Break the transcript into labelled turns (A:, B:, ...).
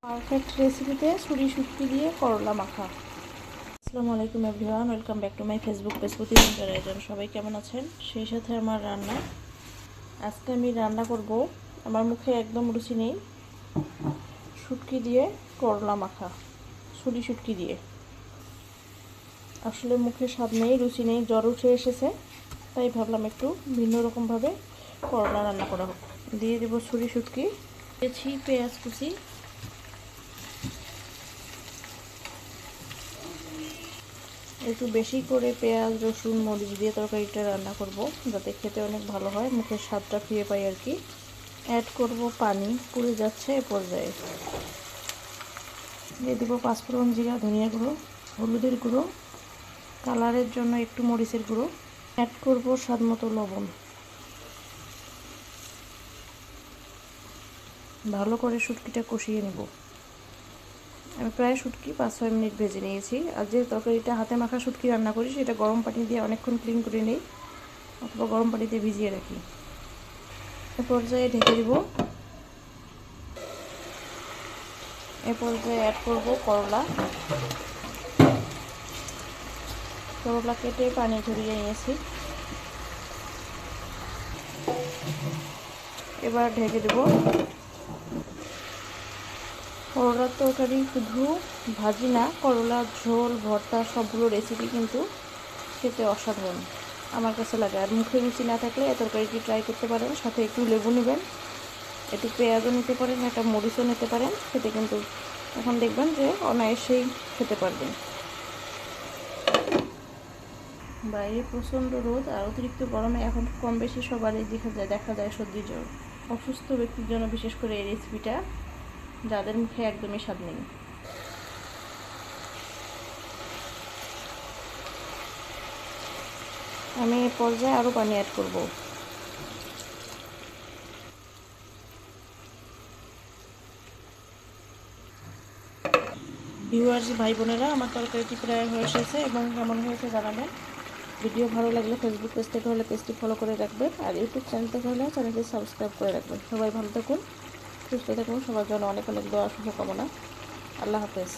A: Perfect রেসিপিতে ছুরি শুটকি দিয়ে করলা মাখা। আসসালামু আলাইকুম everyone, welcome back to my Facebook page প্রতিদিনকার আয়োজন। সবাই কেমন আছেন? সেই সাথে আমার রান্না, আজকে আমি রান্না করব, আমার মুখে একদম রুচি নেই, শুটকি দিয়ে করলা মাখা। ছুরি শুটকি দিয়ে আসলে মুখে স্বাদ নেই, রুচি নেই, জ্বর উঠে এসেছে, তাই ভাবলাম একটু ভিন্ন রকমভাবে করলা রান্না করা হোক। দিয়ে দেবো ছুরি শুটকি, দিয়েছি পেঁয়াজ কুচি, একটু বেশি করে পেঁয়াজ রসুন মরিচ দিয়ে তরকারিটা রান্না করব, যাতে খেতে অনেক ভালো হয়, মুখের স্বাদটা ফিরে পাই আর কি। অ্যাড করব পানি, পুড়ে যাচ্ছে এ পর্যায়ে। দিয়ে দেবো পাঁচফোড়ন, জিরা, ধনিয়া গুঁড়ো, হলুদের গুঁড়ো, কালারের জন্য একটু মরিচের গুঁড়ো, অ্যাড করব স্বাদ মতো লবণ। ভালো করে শুটকিটা কষিয়ে নেব। আমি প্রায় শুটকি 5-6 মিনিট ভেজে নিয়েছি। আর যে তরকারিটা হাতে মাখা শুটকি রান্না করি সেটা গরম পানি দিয়ে অনেকক্ষণ ক্লিন করে নিই, অথবা গরম পানিতে ভিজিয়ে রাখি। এ পর্যায়ে ঢেকে দেব। এ পর্যায়ে অ্যাড করব করলা। করলা কেটে পানি ঝরিয়ে নিয়েছি। এবার ঢেকে দেব। করলার তরকারি শুধু ভাজি না, করলার ঝোল, ভর্তা সবগুলো রেসিপি কিন্তু খেতে অসাধারণ আমার কাছে লাগে। আর মুখে রুচি না থাকলে এই তরকারিটি ট্রাই করতে পারেন। সাথে একটু লেবু নেবেন, একটু পেঁয়াজও নিতে পারেন, একটা মরিচও নিতে পারেন। খেতে কিন্তু এখন দেখবেন যে অনায়াসেই খেতে পারবেন। বাইরে প্রচণ্ড রোদ আর অতিরিক্ত গরমে এখন কম বেশি সবারই দেখা যায় সর্দি জ্বর। অসুস্থ ব্যক্তির জন্য বিশেষ করে এই রেসিপিটা, যাদের মুখে একদমই স্বাদ নেই। আমি এই পর্যায়ে আরও পানি অ্যাড করব। ভিউয়ার্স ভাই বোনেরা, আমার তরকারিটি প্রায় হয়ে এসেছে এবং কেমন হয়েছে জানাবেন। ভিডিও ভালো লাগলে ফেসবুক পেজ থেকে হলে পেজটি ফলো করে রাখবেন, আর ইউটিউব চ্যানেল থেকে হলে চ্যানেলটি সাবস্ক্রাইব করে রাখবেন। সবাই ভালো থাকুন, সুস্থ থাকুন, সবার জন্য অনেক অনেক দোয়া শুভকামনা। আল্লাহ হাফেজ।